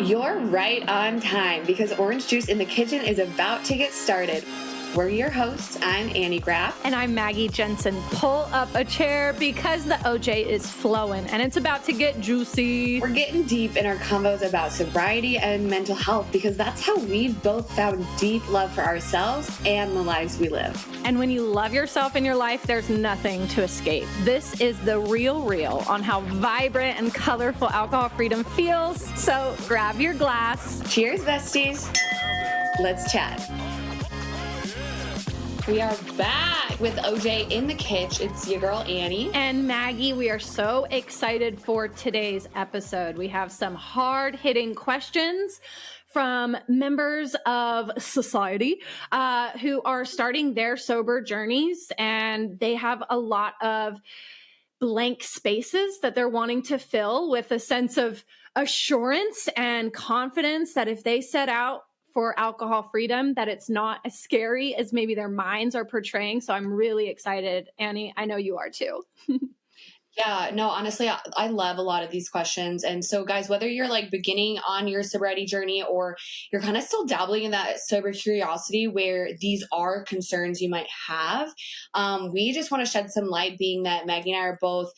You're right on time because Orange Juice in the Kitchen is about to get started. We're your hosts. I'm Annie Graff. And I'm Maggie Jensen. Pull up a chair because the OJ is flowing and it's about to get juicy. We're getting deep in our convos about sobriety and mental health because that's how we've both found deep love for ourselves and the lives we live. And when you love yourself in your life, there's nothing to escape. This is the real on how vibrant and colorful alcohol freedom feels. So grab your glass. Cheers, besties. Let's chat. We are back with OJ in the Kitchen. It's your girl, Annie. And Maggie, we are so excited for today's episode. We have some hard-hitting questions from members of society who are starting their sober journeys, and they have a lot of blank spaces that they're wanting to fill with a sense of assurance and confidence that if they set out for alcohol freedom, that it's not as scary as maybe their minds are portraying. So I'm really excited. Annie, I know you are too. Yeah, no, honestly, I love a lot of these questions. And so guys, whether you're like beginning on your sobriety journey or you're kind of still dabbling in that sober curiosity where these are concerns you might have, we just want to shed some light, being that Maggie and I are both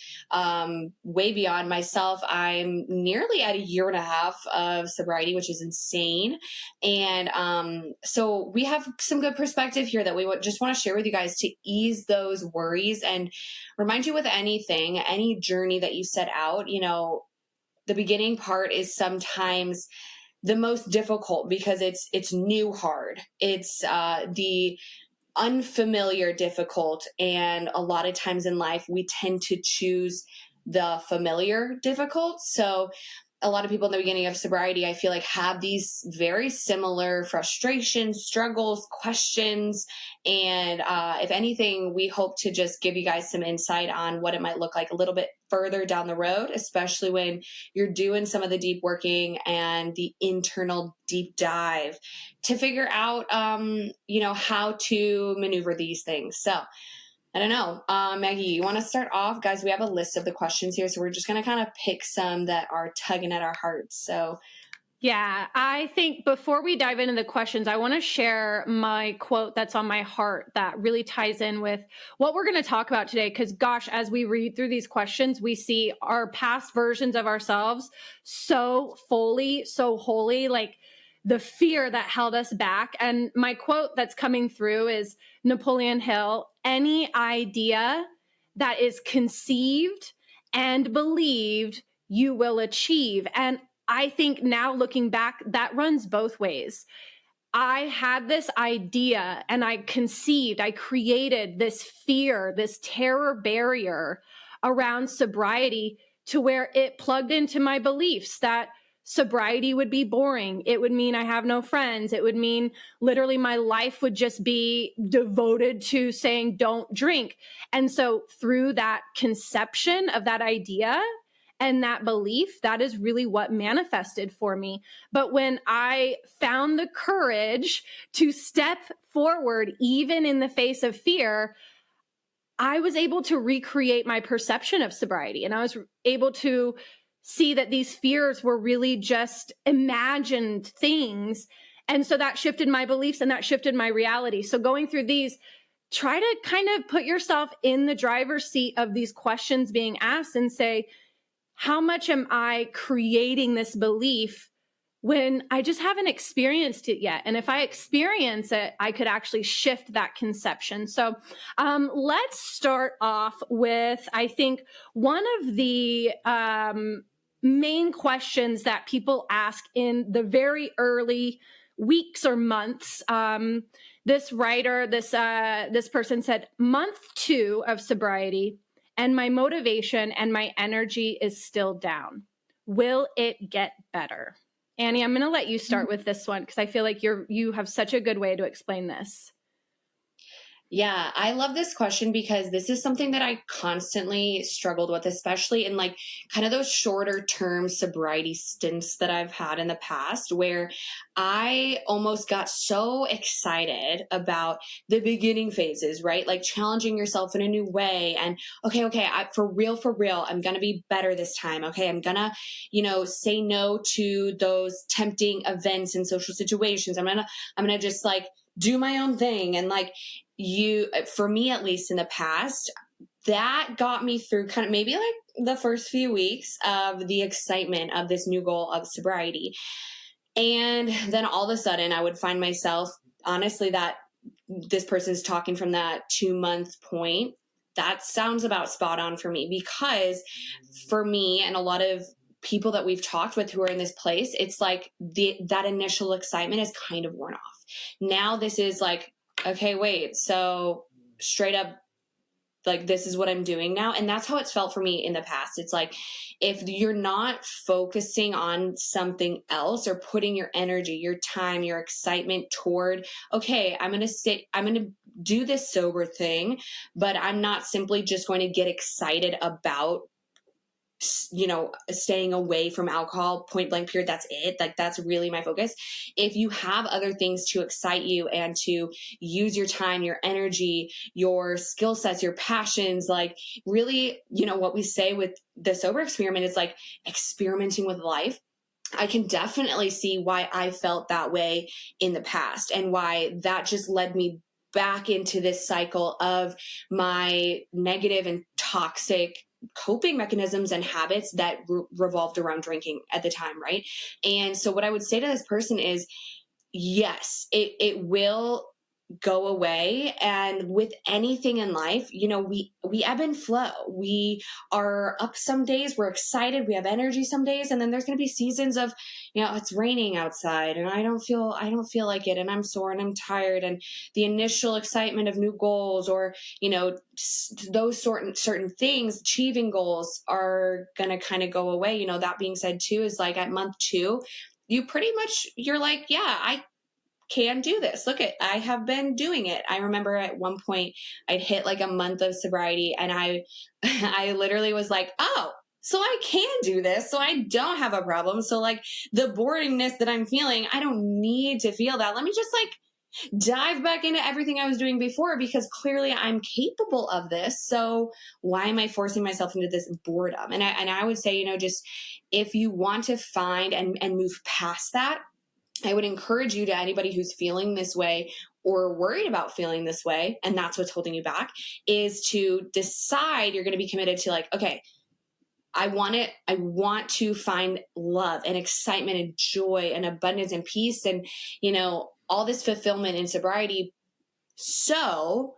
way beyond. Myself, I'm nearly at a year and a half of sobriety, which is insane. And so we have some good perspective here that we just want to share with you guys to ease those worries and remind you with anything, any journey that you set out, you know, the beginning part is sometimes the most difficult because it's new hard. It's the unfamiliar difficult. And a lot of times in life, we tend to choose the familiar difficult. So a lot of people in the beginning of sobriety, I feel like, have these very similar frustrations, struggles, questions. And if anything, we hope to just give you guys some insight on what it might look like a little bit further down the road, especially when you're doing some of the deep working and the internal deep dive to figure out, how to maneuver these things. So I don't know. Maggie, you want to start off? Guys, we have a list of the questions here, so we're just going to kind of pick some that are tugging at our hearts. So, yeah, I think before we dive into the questions, I want to share my quote that's on my heart that really ties in with what we're going to talk about today. Because gosh, as we read through these questions, we see our past versions of ourselves so fully, so wholly, like the fear that held us back. And my quote that's coming through is Napoleon Hill: any idea that is conceived and believed, you will achieve. And I think now looking back, that runs both ways. I had this idea and I created this fear, this terror barrier around sobriety to where it plugged into my beliefs that sobriety would be boring. It would mean I have no friends. It would mean literally my life would just be devoted to saying don't drink. And so through that conception of that idea and that belief, that is really what manifested for me. But when I found the courage to step forward, even in the face of fear, I was able to recreate my perception of sobriety. And I was able to see that these fears were really just imagined things. And so that shifted my beliefs and that shifted my reality. So going through these, try to kind of put yourself in the driver's seat of these questions being asked and say, how much am I creating this belief when I just haven't experienced it yet? And if I experience it, I could actually shift that conception. So let's start off with, I think, one of the main questions that people ask in the very early weeks or months. This writer, this person said, month 2 of sobriety, and my motivation and my energy is still down. Will it get better? Annie, I'm going to let you start with this one because I feel like you have such a good way to explain this. Yeah, I love this question because this is something that I constantly struggled with, especially in like kind of those shorter term sobriety stints that I've had in the past, where I almost got so excited about the beginning phases, right? Like challenging yourself in a new way. And okay, for real, I'm going to be better this time. Okay, I'm going to, say no to those tempting events and social situations. I'm going to just like do my own thing. And like, for me at least in the past, that got me through kind of maybe like the first few weeks of the excitement of this new goal of sobriety. And then all of a sudden I would find myself, honestly, that this person's talking from that 2 month point. That sounds about spot on for me, because for me and a lot of people that we've talked with who are in this place, it's like that initial excitement is kind of worn off. Now this is like, okay, wait, so straight up, like this is what I'm doing now. And that's how it's felt for me in the past. It's like, if you're not focusing on something else or putting your energy, your time, your excitement toward, okay, I'm going to do this sober thing, but I'm not simply just going to get excited about staying away from alcohol, point blank period. That's it. Like, that's really my focus. If you have other things to excite you and to use your time, your energy, your skill sets, your passions, like really, what we say with the sober experiment is like experimenting with life. I can definitely see why I felt that way in the past and why that just led me back into this cycle of my negative and toxic coping mechanisms and habits that revolved around drinking at the time, right? And so what I would say to this person is, yes, it will go away. And with anything in life, we ebb and flow. We are up some days, we're excited, we have energy some days, and then there's going to be seasons of, it's raining outside and I don't feel like it, and I'm sore and I'm tired, and the initial excitement of new goals or, those certain things, achieving goals, are going to kind of go away. That being said too, is like at month 2, you're like, yeah, I can do this. Look at, I have been doing it. I remember at one point I'd hit like a month of sobriety and I I literally was like, oh, so I can do this. So I don't have a problem. So like the boringness that I'm feeling, I don't need to feel that. Let me just like dive back into everything I was doing before, because clearly I'm capable of this. So why am I forcing myself into this boredom? And I would say, just if you want to find and move past that, I would encourage you, to anybody who's feeling this way or worried about feeling this way, and that's what's holding you back, is to decide you're going to be committed to like, okay, I want to find love and excitement and joy and abundance and peace and, all this fulfillment in sobriety. So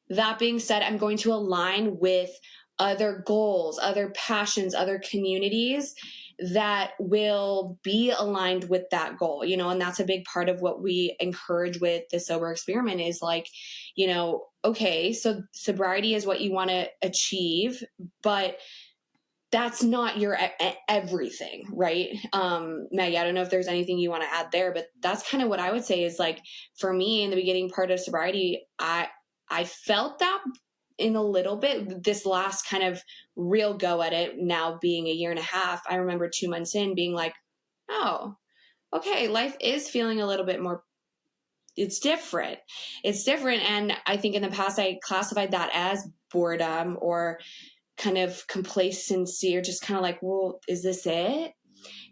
that being said, I'm going to align with other goals, other passions, other communities that will be aligned with that goal, and that's a big part of what we encourage with the sober experiment is like, okay, so sobriety is what you want to achieve, but that's not your everything, right? Maggie, I don't know if there's anything you want to add there, but that's kind of what I would say is like, for me in the beginning part of sobriety, I felt that in a little bit. This last kind of real go at it, now being a year and a half, I remember 2 months in being like, oh, okay, life is feeling a little bit more, it's different. And I think in the past I classified that as boredom or kind of complacency, or just kind of like, well, is this it?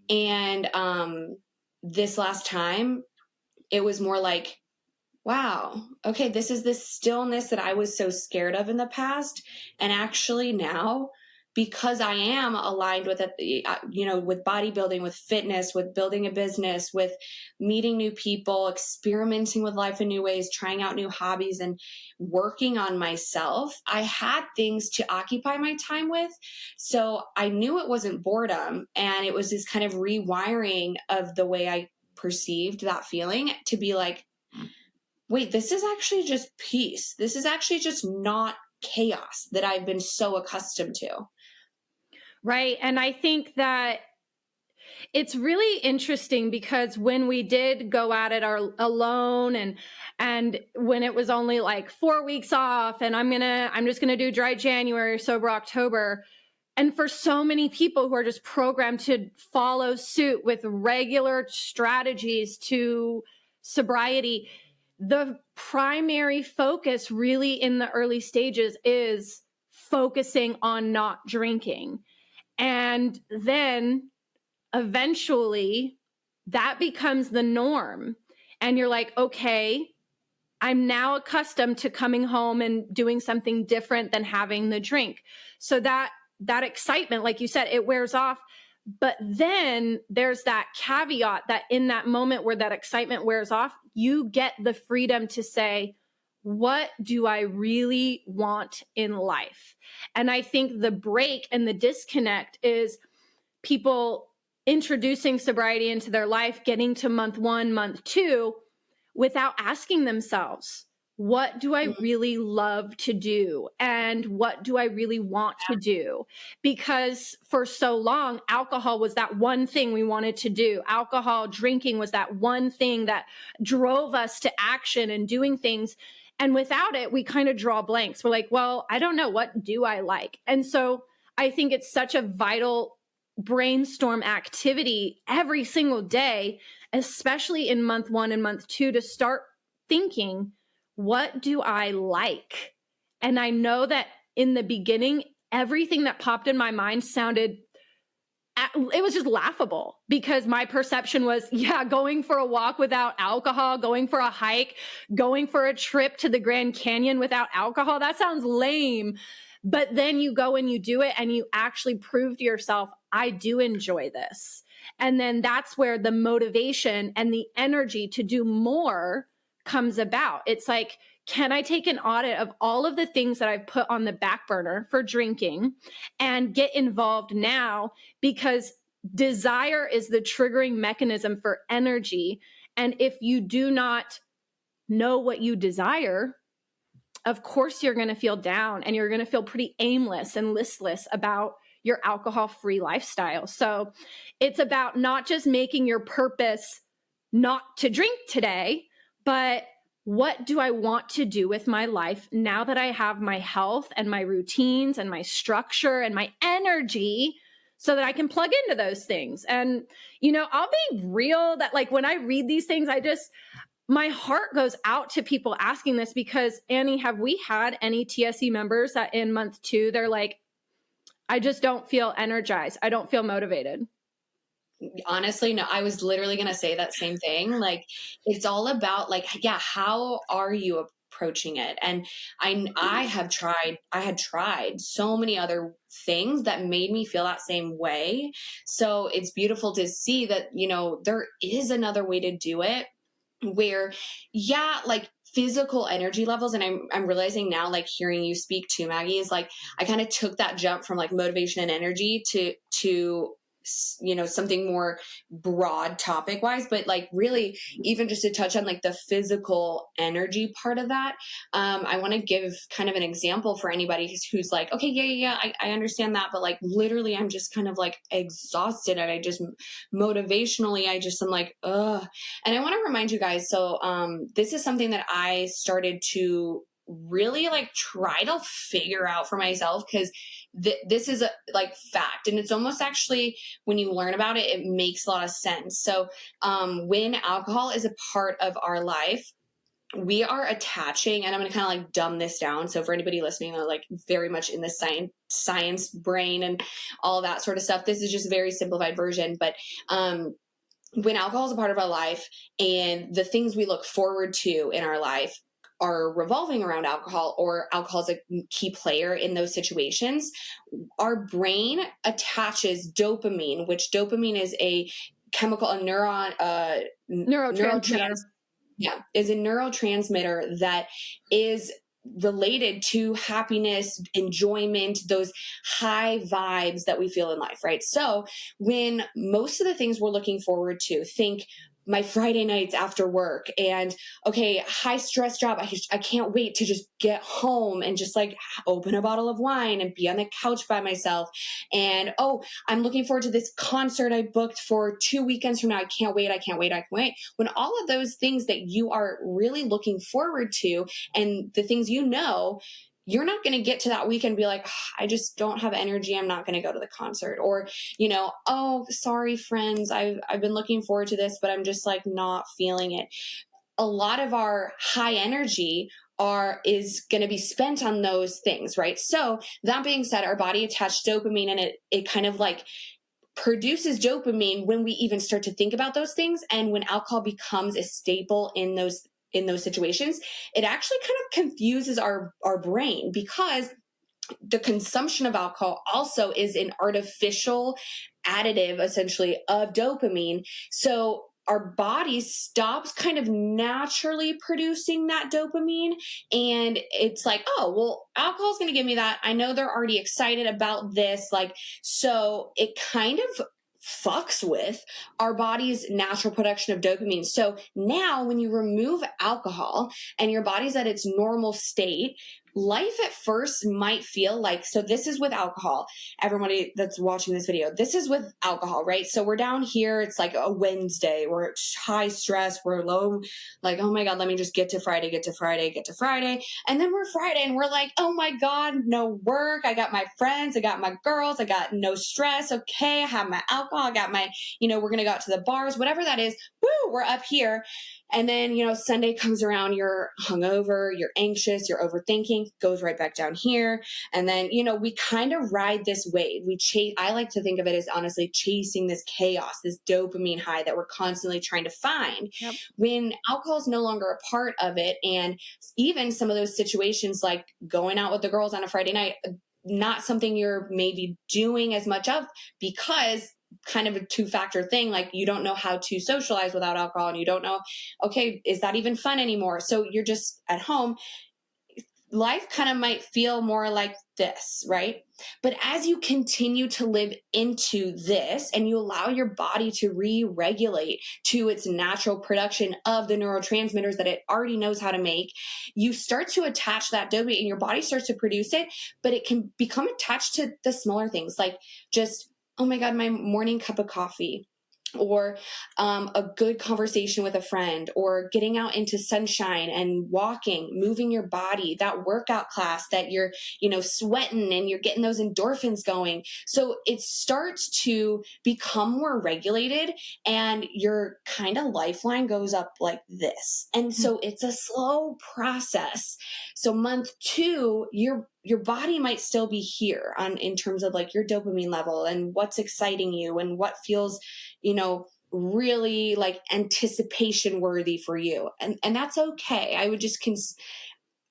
And this last time it was more like, wow, okay, this is this stillness that I was so scared of in the past. And actually now, because I am aligned with it, with bodybuilding, with fitness, with building a business, with meeting new people, experimenting with life in new ways, trying out new hobbies and working on myself, I had things to occupy my time with. So I knew it wasn't boredom. And it was this kind of rewiring of the way I perceived that feeling, to be like, wait, this is actually just peace. This is actually just not chaos that I've been so accustomed to. Right. And I think that it's really interesting because when we did go at it alone, and when it was only like 4 weeks off, and I'm just gonna do dry January, sober October. And for so many people who are just programmed to follow suit with regular strategies to sobriety, the primary focus really in the early stages is focusing on not drinking. And then eventually that becomes the norm. And you're like, okay, I'm now accustomed to coming home and doing something different than having the drink. So that excitement, like you said, it wears off. But then there's that caveat that in that moment where that excitement wears off, you get the freedom to say, what do I really want in life? And I think the break and the disconnect is people introducing sobriety into their life, getting to month 1, month 2, without asking themselves, what do I really love to do? And what do I really want to do? Because for so long, alcohol was that one thing we wanted to do. Alcohol, drinking was that one thing that drove us to action and doing things. And without it, we kind of draw blanks. We're like, well, I don't know. What do I like? And so I think it's such a vital brainstorm activity every single day, especially in month 1 and month 2, to start thinking, what do I like? And I know that in the beginning, everything that popped in my mind it was just laughable, because my perception was, yeah, going for a walk without alcohol, going for a hike, going for a trip to the Grand Canyon without alcohol, that sounds lame. But then you go and you do it and you actually prove to yourself, I do enjoy this. And then that's where the motivation and the energy to do more comes about. It's like, can I take an audit of all of the things that I've put on the back burner for drinking and get involved now? Because desire is the triggering mechanism for energy. And if you do not know what you desire, of course you're going to feel down and you're going to feel pretty aimless and listless about your alcohol-free lifestyle. So it's about not just making your purpose not to drink today, but what do I want to do with my life now that I have my health and my routines and my structure and my energy, so that I can plug into those things. And, I'll be real that, like, when I read these things, my heart goes out to people asking this, because, Annie, have we had any TSE members that in month 2, they're like, I just don't feel energized, I don't feel motivated? Honestly, no, I was literally going to say that same thing. Like, it's all about, like, yeah, how are you approaching it? And I had tried so many other things that made me feel that same way. So it's beautiful to see that, there is another way to do it, where, yeah, like, physical energy levels. And I'm realizing now, like, hearing you speak too, Maggie, is like, I kind of took that jump from, like, motivation and energy to something more broad topic wise, but, like, really even just to touch on, like, the physical energy part of that. I want to give kind of an example for anybody who's like, okay, yeah, I understand that, but, like, literally I'm just kind of, like, exhausted, and I just motivationally, I'm like, ugh. And I want to remind you guys, so this is something that I started to really, like, try to figure out for myself, because this is a, like, fact, and it's almost, actually, when you learn about it, it makes a lot of sense. So when alcohol is a part of our life, we are attaching, and I'm going to kind of, like, dumb this down. So for anybody listening that, like, very much in the science brain and all that sort of stuff, this is just a very simplified version. But when alcohol is a part of our life, and the things we look forward to in our life are revolving around alcohol, or alcohol is a key player in those situations, our brain attaches dopamine, which dopamine is a chemical, a Neurotransmitter. is a neurotransmitter that is related to happiness, enjoyment, those high vibes that we feel in life, right? So when most of the things we're looking forward to, think my Friday nights after work, and okay, high stress job. I can't wait to just get home and just like open a bottle of wine and be on the couch by myself. And oh, I'm looking forward to this concert I booked for 2 weekends from now. I can't wait. I can't wait. I can't wait. When all of those things that you are really looking forward to and the things you're not going to get to that weekend and be like, I just don't have energy. I'm not going to go to the concert. Or, oh, sorry, friends. I've been looking forward to this, but I'm just like not feeling it. A lot of our high energy is going to be spent on those things, right? So that being said, our body attached dopamine, and it kind of like produces dopamine when we even start to think about those things. And when alcohol becomes a staple in those situations, it actually kind of confuses our brain, because the consumption of alcohol also is an artificial additive, essentially, of dopamine. So our body stops kind of naturally producing that dopamine. And it's like, oh, well, alcohol's going to give me that. I know they're already excited about this. Like, so it kind of fucks with our body's natural production of dopamine. So now when you remove alcohol and your body's at its normal state, life at first might feel like, so this is with alcohol. Everybody that's watching this video, this is with alcohol, right? So we're down here. It's like a Wednesday. We're high stress. We're low, like, oh my God, let me just get to Friday. And then we're Friday and we're like, oh my God, no work. I got my friends. I got my girls. I got no stress. Okay. I have my alcohol. I got my, we're going to go out to the bars, whatever that is. Woo, we're up here. And then, Sunday comes around, you're hungover, you're anxious, you're overthinking, goes right back down here. And then, we kind of ride this wave. I like to think of it as honestly chasing this chaos, this dopamine high that we're constantly trying to find. Yep. When alcohol is no longer a part of it. And even some of those situations like going out with the girls on a Friday night, not something you're maybe doing as much of, because kind of a two-factor thing. Like, you don't know how to socialize without alcohol, and you don't know, okay, is that even fun anymore? So you're just at home. Life kind of might feel more like this, right? But as you continue to live into this and you allow your body to re-regulate to its natural production of the neurotransmitters that it already knows how to make, you start to attach that dopamine and your body starts to produce it, but it can become attached to the smaller things, like just, oh my God, my morning cup of coffee, or a good conversation with a friend, or getting out into sunshine and walking, moving your body, that workout class that you're, sweating and you're getting those endorphins going. So it starts to become more regulated and your kind of lifeline goes up like this. And so it's a slow process. So month 2, your body might still be here in terms of like your dopamine level and what's exciting you and what feels, really like anticipation worthy for you. And that's okay. I would just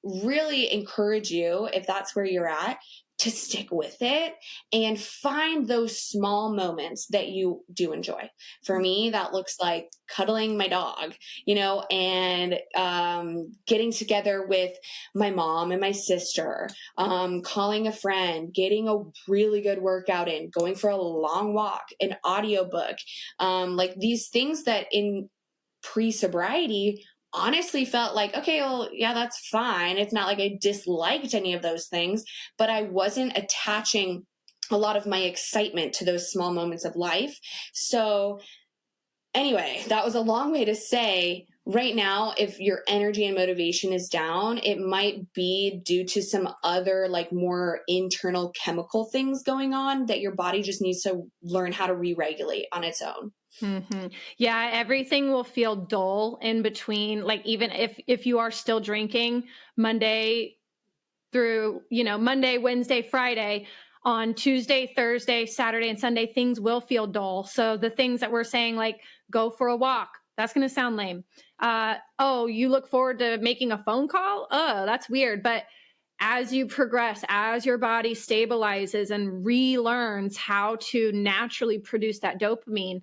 really encourage you, if that's where you're at, to stick with it and find those small moments that you do enjoy. For me, that looks like cuddling my dog, and getting together with my mom and my sister, calling a friend, getting a really good workout in, going for a long walk, an audiobook, like these things that in pre-sobriety honestly felt like, okay, well, yeah, that's fine. It's not like I disliked any of those things, but I wasn't attaching a lot of my excitement to those small moments of life. So anyway, that was a long way to say, right now, if your energy and motivation is down, it might be due to some other like more internal chemical things going on that your body just needs to learn how to re-regulate on its own. Mm-hmm. Yeah, everything will feel dull in between. Like, even if you are still drinking Monday through, Monday, Wednesday, Friday, on Tuesday, Thursday, Saturday, and Sunday, things will feel dull. So the things that we're saying, like go for a walk, that's going to sound lame. Oh, you look forward to making a phone call? Oh, that's weird. But as you progress, as your body stabilizes and relearns how to naturally produce that dopamine,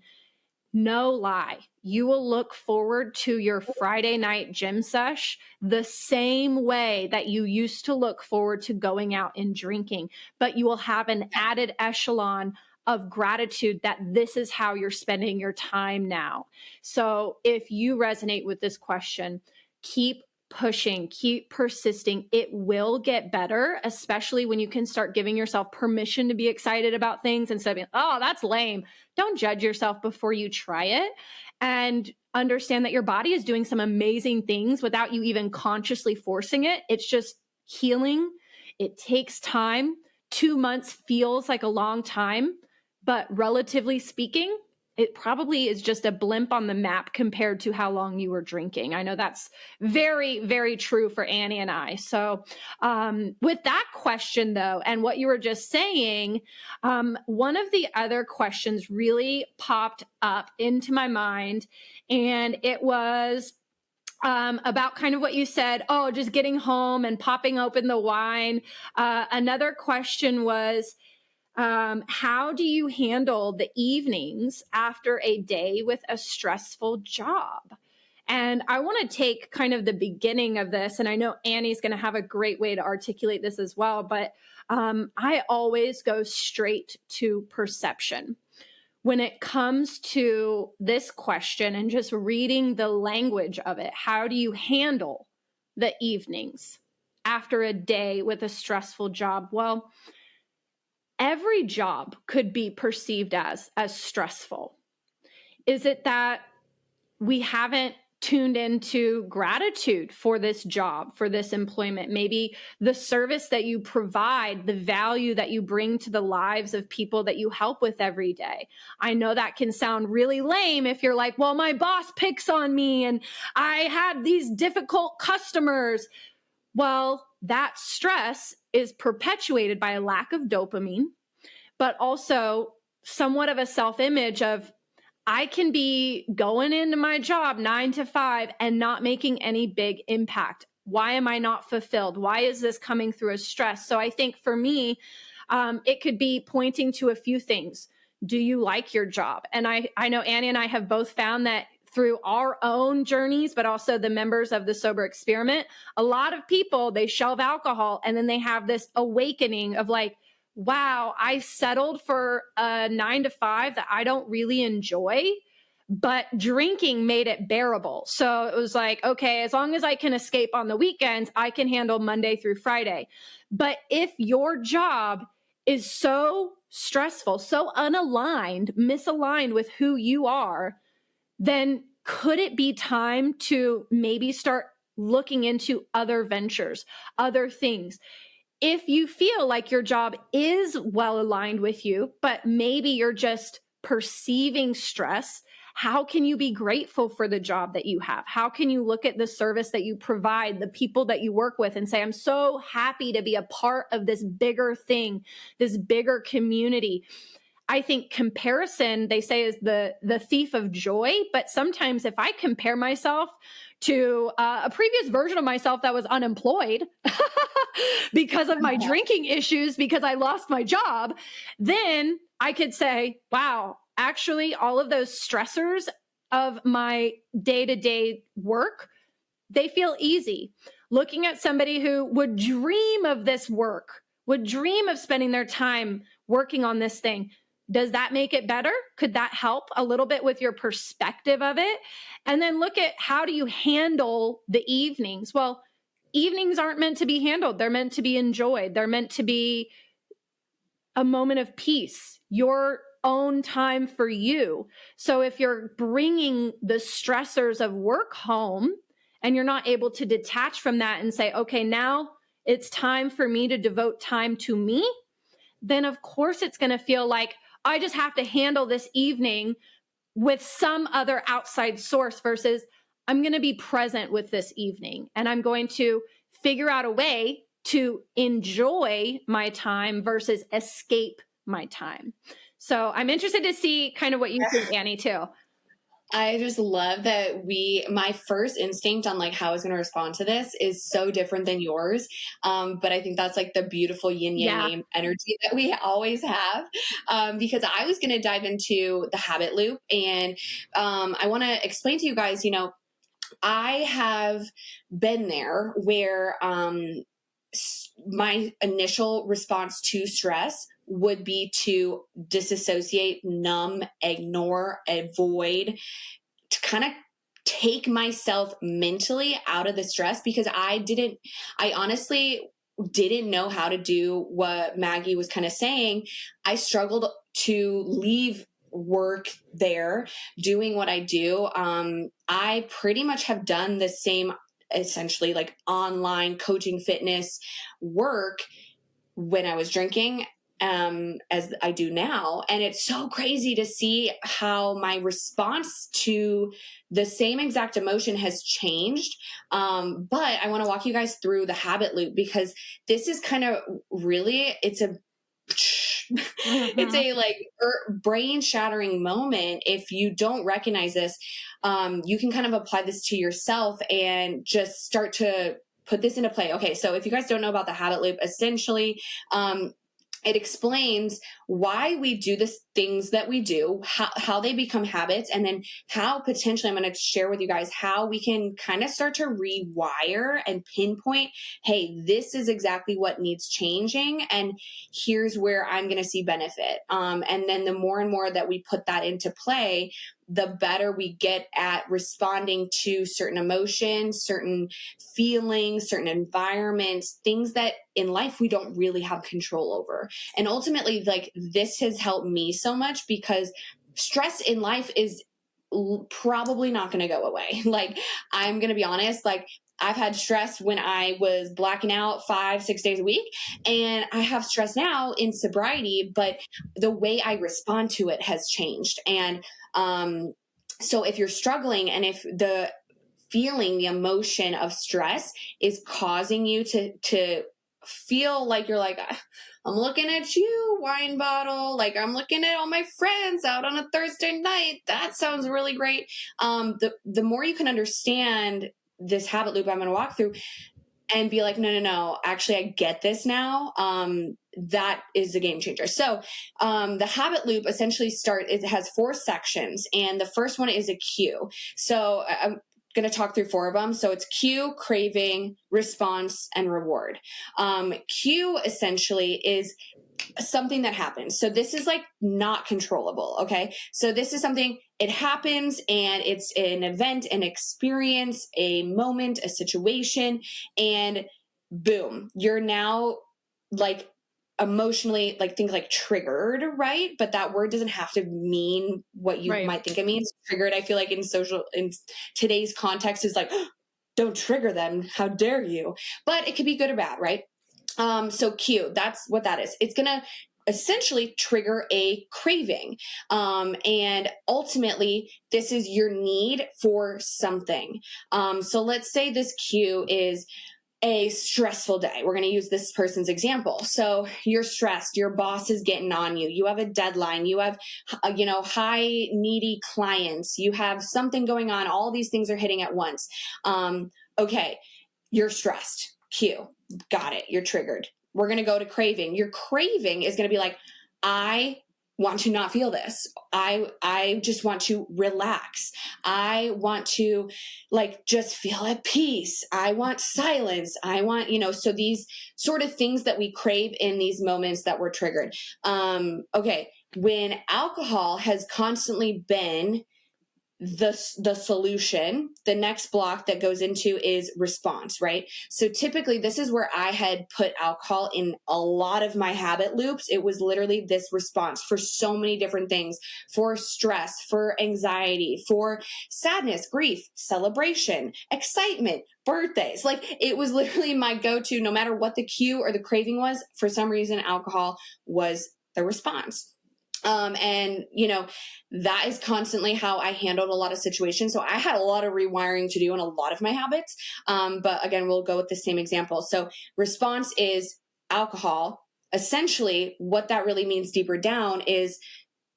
no lie, you will look forward to your Friday night gym sesh the same way that you used to look forward to going out and drinking, but you will have an added echelon of gratitude that this is how you're spending your time now. So if you resonate with this question, keep pushing, keep persisting. It will get better, especially when you can start giving yourself permission to be excited about things instead of being, oh, that's lame. Don't judge yourself before you try it, and understand that your body is doing some amazing things without you even consciously forcing it. It's just healing. It takes time. 2 months feels like a long time, but relatively speaking, it probably is just a blimp on the map compared to how long you were drinking. I know that's very, very true for Annie and I. So with that question, though, and what you were just saying, one of the other questions really popped up into my mind, and it was about kind of what you said, oh, just getting home and popping open the wine. Another question was, how do you handle the evenings after a day with a stressful job? And I want to take kind of the beginning of this, and I know Annie's going to have a great way to articulate this as well, but I always go straight to perception when it comes to this question and just reading the language of it. How do you handle the evenings after a day with a stressful job? Well, every job could be perceived as stressful. Is it that we haven't tuned into gratitude for this job, for this employment? Maybe the service that you provide, the value that you bring to the lives of people that you help with every day. I know that can sound really lame if you're like, well, my boss picks on me and I had these difficult customers. Well, that stress is perpetuated by a lack of dopamine, but also somewhat of a self-image of, I can be going into my job 9 to 5 and not making any big impact. Why am I not fulfilled? Why is this coming through as stress? So I think for me, it could be pointing to a few things. Do you like your job? And I know Annie and I have both found that through our own journeys, but also the members of the Sober Experiment, a lot of people, they shelve alcohol and then they have this awakening of like, wow, I settled for a 9 to 5 that I don't really enjoy, but drinking made it bearable. So it was like, okay, as long as I can escape on the weekends, I can handle Monday through Friday. But if your job is so stressful, so unaligned, misaligned with who you are, then could it be time to maybe start looking into other ventures, other things? If you feel like your job is well aligned with you, but maybe you're just perceiving stress, how can you be grateful for the job that you have? How can you look at the service that you provide, the people that you work with, and say, I'm so happy to be a part of this bigger thing, this bigger community? I think comparison, they say, is the thief of joy. But sometimes if I compare myself to a previous version of myself that was unemployed because of my drinking issues, because I lost my job, then I could say, wow, actually, all of those stressors of my day-to-day work, they feel easy. Looking at somebody who would dream of this work, would dream of spending their time working on this thing, does that make it better? Could that help a little bit with your perspective of it? And then look at, how do you handle the evenings? Well, evenings aren't meant to be handled. They're meant to be enjoyed. They're meant to be a moment of peace, your own time for you. So if you're bringing the stressors of work home and you're not able to detach from that and say, okay, now it's time for me to devote time to me, then of course it's going to feel like I just have to handle this evening with some other outside source versus I'm going to be present with this evening and I'm going to figure out a way to enjoy my time versus escape my time. So I'm interested to see kind of what you think, Annie, too. I just love that my first instinct on like how I was going to respond to this is so different than yours. But I think that's like the beautiful yin yang energy that we always have. Because I was going to dive into the habit loop, and I want to explain to you guys, I have been there where my initial response to stress would be to disassociate, numb, ignore, avoid, to kind of take myself mentally out of the stress, because I honestly didn't know how to do what Maggie was kind of saying. I struggled to leave work there doing what I do. I pretty much have done the same, essentially like online coaching fitness work when I was drinking as I do now. And it's so crazy to see how my response to the same exact emotion has changed. But I want to walk you guys through the habit loop, because this is kind of really, it's a it's a like brain shattering moment. If you don't recognize this, you can kind of apply this to yourself and just start to put this into play. Okay, so if you guys don't know about the habit loop, essentially, it explains why we do the things that we do, how they become habits, and then how potentially, I'm going to share with you guys how we can kind of start to rewire and pinpoint, hey, this is exactly what needs changing, and here's where I'm going to see benefit. And then the more and more that we put that into play, the better we get at responding to certain emotions, certain feelings, certain environments, things that in life we don't really have control over. And ultimately, like, this has helped me so much, because stress in life is probably not going to go away. Like, I'm going to be honest, like, I've had stress when I was blacking out 5-6 days a week, and I have stress now in sobriety, but the way I respond to it has changed. And so if you're struggling, and if the feeling, the emotion of stress is causing you to feel like you're like, I'm looking at you, wine bottle, like I'm looking at all my friends out on a Thursday night, that sounds really great. The more you can understand this habit loop I'm going to walk through, and be like, no, actually, I get this now. That is a game changer. So the habit loop essentially it has 4 sections, and the first one is a cue. So I'm going to talk through 4 of them. So it's cue, craving, response, and reward. Cue essentially is something that happens. So this is like not controllable. Okay. So this is something, it happens, and it's an event, an experience, a moment, a situation, and boom, you're now like emotionally, like, think like triggered, right? But that word doesn't have to mean what you might think it means. Triggered, I feel like in today's context, is like, don't trigger them. How dare you? But it could be good or bad, right? So cue, that's what that is. It's going to essentially trigger a craving. And ultimately, this is your need for something. So let's say this cue is a stressful day. We're going to use this person's example. So you're stressed, your boss is getting on you, you have a deadline, you have, high needy clients, you have something going on, all these things are hitting at once. Okay, you're stressed. Cue. Got it. You're triggered. We're going to go to craving. Your craving is going to be like, I want to not feel this. I just want to relax. I want to like just feel at peace. I want silence. I want, so these sort of things that we crave in these moments that we're triggered. Okay. When alcohol has constantly been the solution, the next block that goes into is response, right? So typically this is where I had put alcohol in a lot of my habit loops. It was literally this response for so many different things, for stress, for anxiety, for sadness, grief, celebration, excitement, birthdays. Like, it was literally my go-to, no matter what the cue or the craving was. For some reason, alcohol was the response. And that is constantly how I handled a lot of situations. So I had a lot of rewiring to do in a lot of my habits. But again, we'll go with the same example. So response is alcohol. Essentially, what that really means deeper down is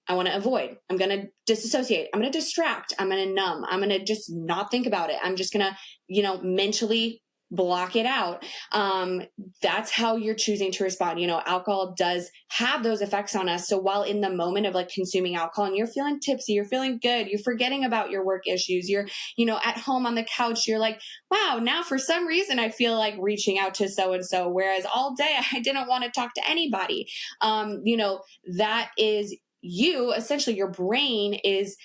I want to avoid. I'm going to disassociate. I'm going to distract. I'm going to numb. I'm going to just not think about it. I'm just going to, mentally block it out. That's how you're choosing to respond. Alcohol does have those effects on us. So while in the moment of like consuming alcohol and you're feeling tipsy, you're feeling good, you're forgetting about your work issues, you're, at home on the couch, you're like, wow, now for some reason I feel like reaching out to so-and-so, whereas all day I didn't want to talk to anybody. That is you, essentially your brain is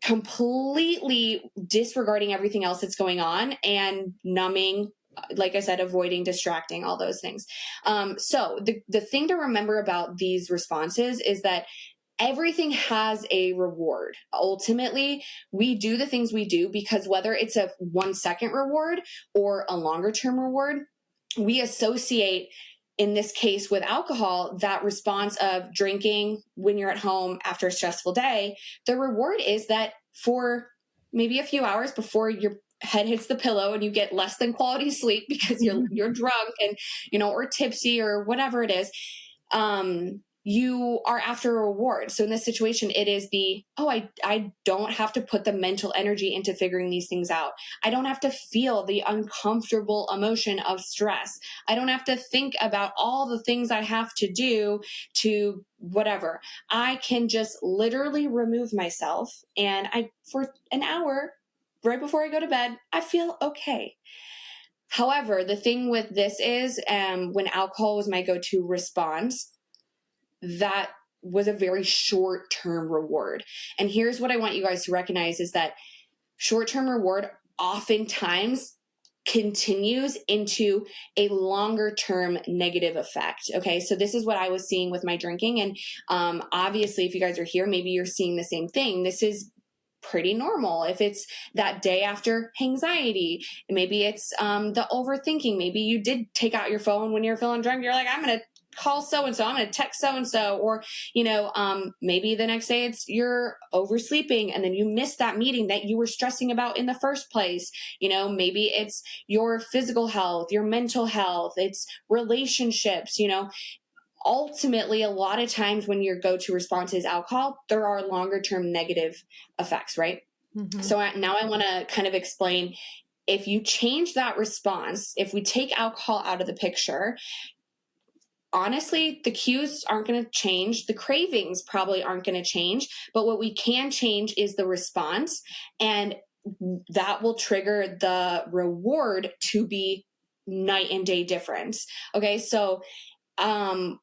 completely disregarding everything else that's going on and numbing, like I said, avoiding, distracting, all those things. So the thing to remember about these responses is that everything has a reward. Ultimately, we do the things we do because whether it's a 1-second reward or a longer term reward, we associate, in this case with alcohol, that response of drinking when you're at home after a stressful day. The reward is that for maybe a few hours before your head hits the pillow and you get less than quality sleep because you're drunk and, or tipsy or whatever it is, you are after a reward. So in this situation, it is I don't have to put the mental energy into figuring these things out. I don't have to feel the uncomfortable emotion of stress. I don't have to think about all the things I have to do to whatever. I can just literally remove myself, and for an hour, right before I go to bed, I feel okay. However, the thing with this is, when alcohol was my go-to response, that was a very short-term reward. And here's what I want you guys to recognize is that short-term reward oftentimes continues into a longer-term negative effect. Okay, so this is what I was seeing with my drinking. And obviously, if you guys are here, maybe you're seeing the same thing. This is pretty normal. If it's that day after anxiety, maybe it's the overthinking. Maybe you did take out your phone when you're feeling drunk. You're like, I'm going to call so-and-so, I'm going to text so-and-so, or, maybe the next day you're oversleeping and then you missed that meeting that you were stressing about in the first place. Maybe it's your physical health, your mental health, it's relationships, ultimately, a lot of times when your go-to response is alcohol, there are longer-term negative effects, right? Mm-hmm. So now I want to kind of explain, if you change that response, if we take alcohol out of the picture, honestly, the cues aren't going to change. The cravings probably aren't going to change. But what we can change is the response. And that will trigger the reward to be night and day difference. Okay, so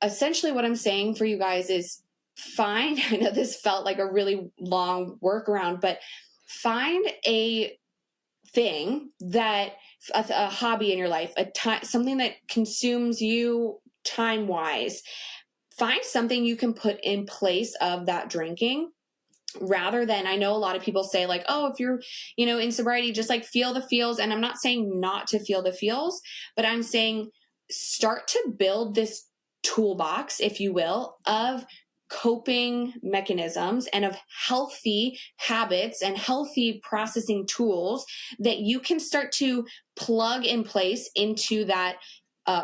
essentially what I'm saying for you guys is find, I know this felt like a really long workaround, but find a thing that, a hobby in your life, something that consumes you time-wise. Find something you can put in place of that drinking, rather than, I know a lot of people say like, oh, if you're, in sobriety, just like feel the feels. And I'm not saying not to feel the feels, but I'm saying start to build this toolbox, if you will, of coping mechanisms and of healthy habits and healthy processing tools that you can start to plug in place into that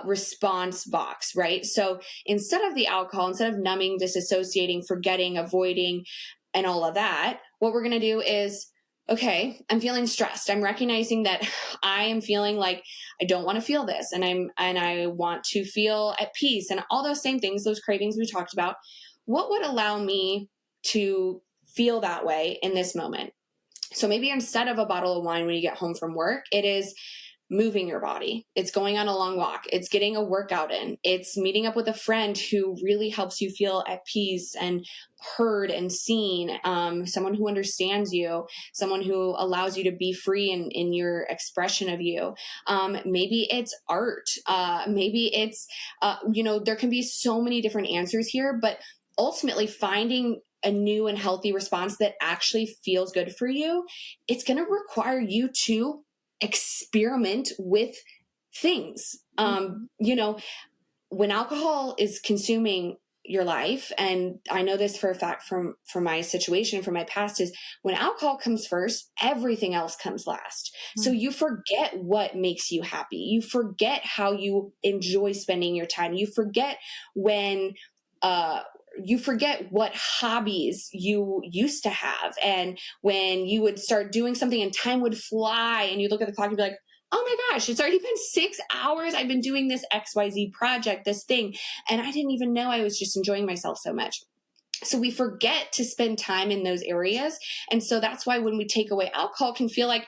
response box, right? So instead of the alcohol, instead of numbing, disassociating, forgetting, avoiding, and all of that, what we're going to do is, okay, I'm feeling stressed. I'm recognizing that I am feeling like I don't want to feel this, and I want to feel at peace, and all those same things, those cravings we talked about. What would allow me to feel that way in this moment? So maybe instead of a bottle of wine when you get home from work, it is moving your body. It's going on a long walk. It's getting a workout in. It's meeting up with a friend who really helps you feel at peace and heard and seen. Someone who understands you, someone who allows you to be free in your expression of you. Maybe it's art. Maybe it's, there can be so many different answers here, but ultimately finding a new and healthy response that actually feels good for you, it's going to require you to experiment with things. When alcohol is consuming your life, and I know this for a fact from my situation, from my past, is when alcohol comes first, everything else comes last. Mm-hmm. So you forget what makes you happy. You forget how you enjoy spending your time. You forget you forget what hobbies you used to have. And when you would start doing something and time would fly and you look at the clock and be like, oh my gosh, it's already been 6 hours. I've been doing this XYZ project, this thing, and I didn't even know I was just enjoying myself so much. So we forget to spend time in those areas. And so that's why when we take away alcohol, it can feel like,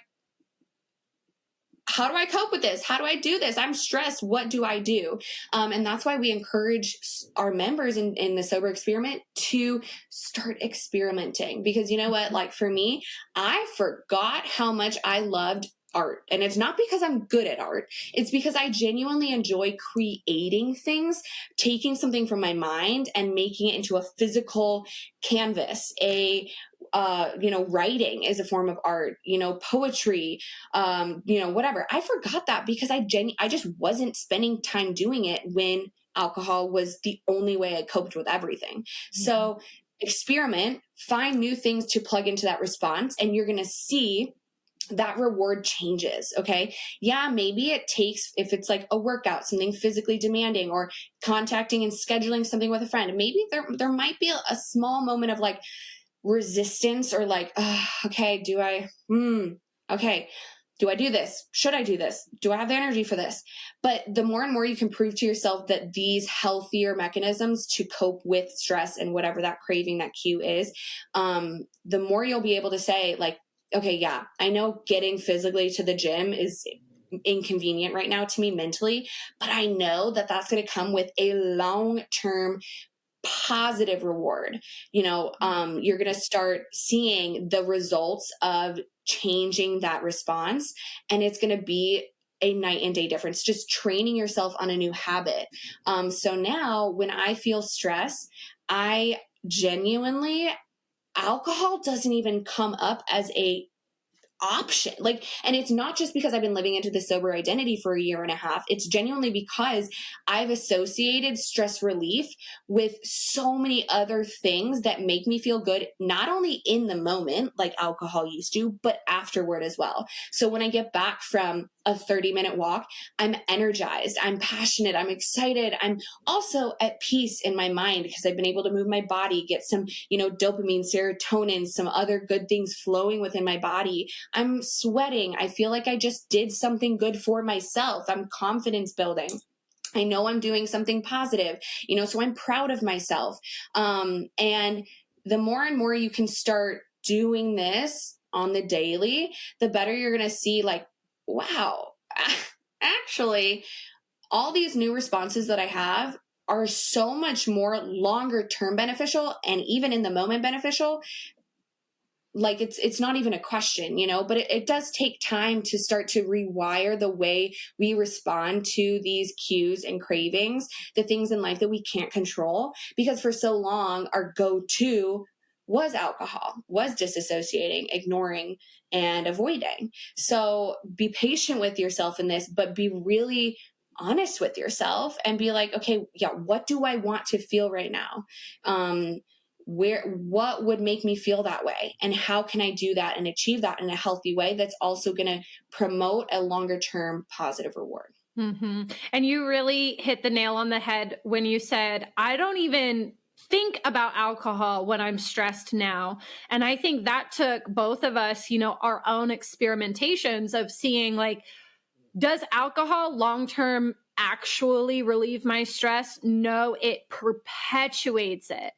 how do I cope with this? How do I do this? I'm stressed. What do I do? And that's why we encourage our members in the sober experiment to start experimenting. Because you know what? Like for me, I forgot how much I loved art. And it's not because I'm good at art. It's because I genuinely enjoy creating things, taking something from my mind and making it into a physical canvas, writing is a form of art, poetry, whatever. I forgot that because I just wasn't spending time doing it when alcohol was the only way I coped with everything. Mm-hmm. So experiment, find new things to plug into that response, and you're going to see that reward changes. Okay. Yeah. Maybe it takes, if it's like a workout, something physically demanding, or contacting and scheduling something with a friend, maybe there might be a small moment of like resistance, or like, okay, do I do this? Should I do this? Do I have the energy for this? But the more and more you can prove to yourself that these healthier mechanisms to cope with stress and whatever that craving, that cue is, the more you'll be able to say like, okay, yeah, I know getting physically to the gym is inconvenient right now to me mentally, but I know that that's going to come with a long-term positive reward. You're going to start seeing the results of changing that response, and it's going to be a night and day difference, just training yourself on a new habit. So now when I feel stress, I genuinely, alcohol doesn't even come up as a option. And it's not just because I've been living into the sober identity for a year and a half. It's genuinely because I've associated stress relief with so many other things that make me feel good, not only in the moment, like alcohol used to, but afterward as well. So when I get back from a 30-minute walk, I'm energized, I'm passionate, I'm excited. I'm also at peace in my mind because I've been able to move my body, get some, dopamine, serotonin, some other good things flowing within my body. I'm sweating. I feel like I just did something good for myself. I'm confidence building. I know I'm doing something positive, so I'm proud of myself. And the more and more you can start doing this on the daily, the better you're going to see like, wow, actually, all these new responses that I have are so much more longer term beneficial, and even in the moment beneficial. Like it's not even a question, but it does take time to start to rewire the way we respond to these cues and cravings, the things in life that we can't control, because for so long our go-to was alcohol, was disassociating, ignoring, and avoiding. So be patient with yourself in this, but be really honest with yourself and be like, okay, yeah, what do I want to feel right now? What would make me feel that way, and how can I do that and achieve that in a healthy way that's also going to promote a longer term positive reward. Mm-hmm. And you really hit the nail on the head when you said, I don't even think about alcohol when I'm stressed now. And I think that took both of us, our own experimentations of seeing like, does alcohol long-term actually relieve my stress? No, it perpetuates it.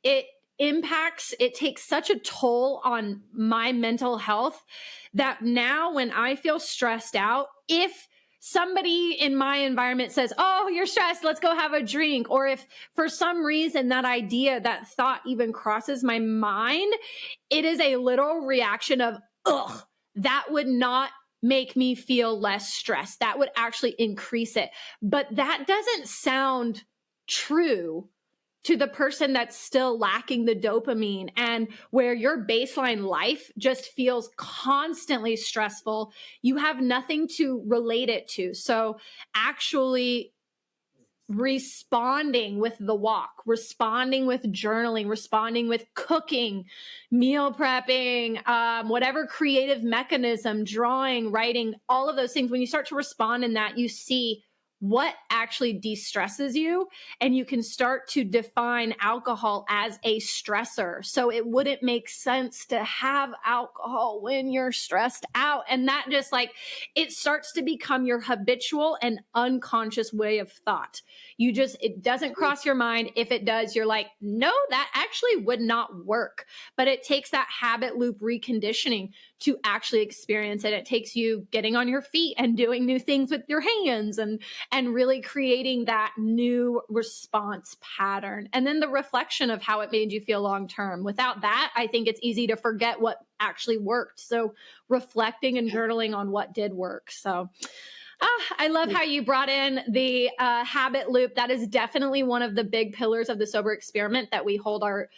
It takes such a toll on my mental health that now when I feel stressed out, if somebody in my environment says, oh, you're stressed, let's go have a drink. Or if for some reason that idea, that thought even crosses my mind, it is a literal reaction of, ugh, that would not make me feel less stressed. That would actually increase it. But that doesn't sound true to the person that's still lacking the dopamine, and where your baseline life just feels constantly stressful. You have nothing to relate it to. So actually responding with the walk, responding with journaling, responding with cooking, meal prepping, whatever creative mechanism, drawing, writing, all of those things. When you start to respond in that, you see, what actually de-stresses you, and you can start to define alcohol as a stressor. So it wouldn't make sense to have alcohol when you're stressed out. And that just like, it starts to become your habitual and unconscious way of thought. It doesn't cross your mind. If it does, you're like, no, that actually would not work. But it takes that habit loop reconditioning to actually experience it. It takes you getting on your feet and doing new things with your hands and really creating that new response pattern. And then the reflection of how it made you feel long term. Without that, I think it's easy to forget what actually worked. So reflecting and journaling on what did work. So I love how you brought in the habit loop. That is definitely one of the big pillars of the sober experiment that we hold our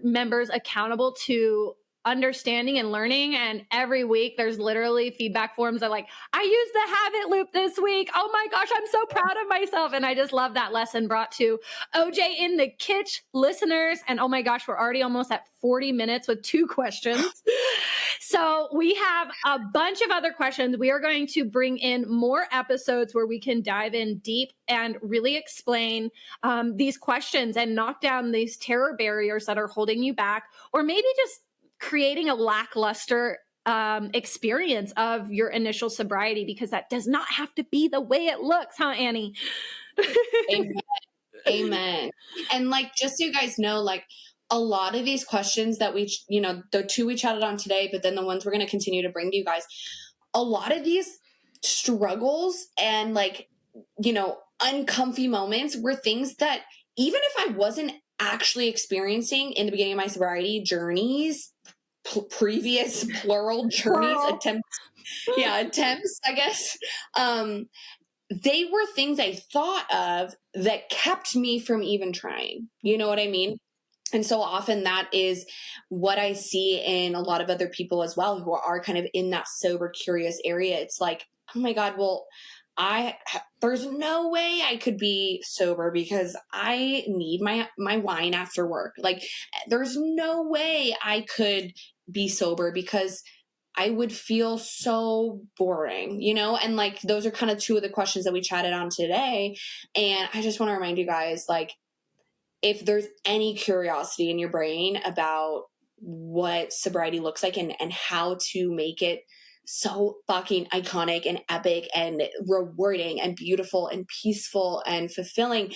members accountable to understanding and learning. And every week there's literally feedback forms that like, I used the habit loop this week. Oh my gosh, I'm so proud of myself. And I just love that lesson brought to OJ in the Kitch listeners. And oh my gosh, we're already almost at 40 minutes with 2 questions. So we have a bunch of other questions. We are going to bring in more episodes where we can dive in deep and really explain these questions and knock down these terror barriers that are holding you back, or maybe just creating a lackluster experience of your initial sobriety, because that does not have to be the way it looks, huh, Annie? Amen. Amen. And like, just so you guys know, like a lot of these questions that we, the 2 we chatted on today, but then the ones we're going to continue to bring to you guys, a lot of these struggles and like, uncomfy moments were things that even if I wasn't actually experiencing in the beginning of my sobriety journeys, previous plural journeys, attempts, I guess, they were things I thought of that kept me from even trying. You know what I mean? And so often that is what I see in a lot of other people as well, who are kind of in that sober, curious area. It's like, oh my God, well, there's no way I could be sober because I need my wine after work. Like, there's no way I could be sober because I would feel so boring, and like, those are kind of 2 of the questions that we chatted on today. And I just want to remind you guys, like, if there's any curiosity in your brain about what sobriety looks like and how to make it so fucking iconic and epic and rewarding and beautiful and peaceful and fulfilling,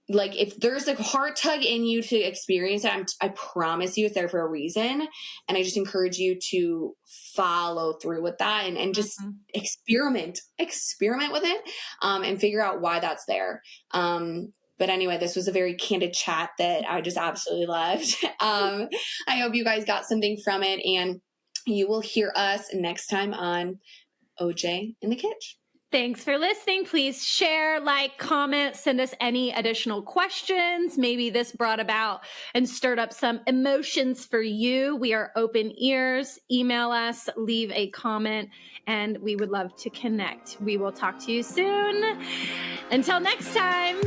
like, if there's a heart tug in you to experience it, I promise you it's there for a reason. And I just encourage you to follow through with that and just experiment with it, and figure out why that's there. But anyway, this was a very candid chat that I just absolutely loved. I hope you guys got something from it, and you will hear us next time on OJ in the Kitch. Thanks for listening. Please share, like, comment, send us any additional questions. Maybe this brought about and stirred up some emotions for you. We are open ears. Email us, leave a comment, and we would love to connect. We will talk to you soon. Until next time.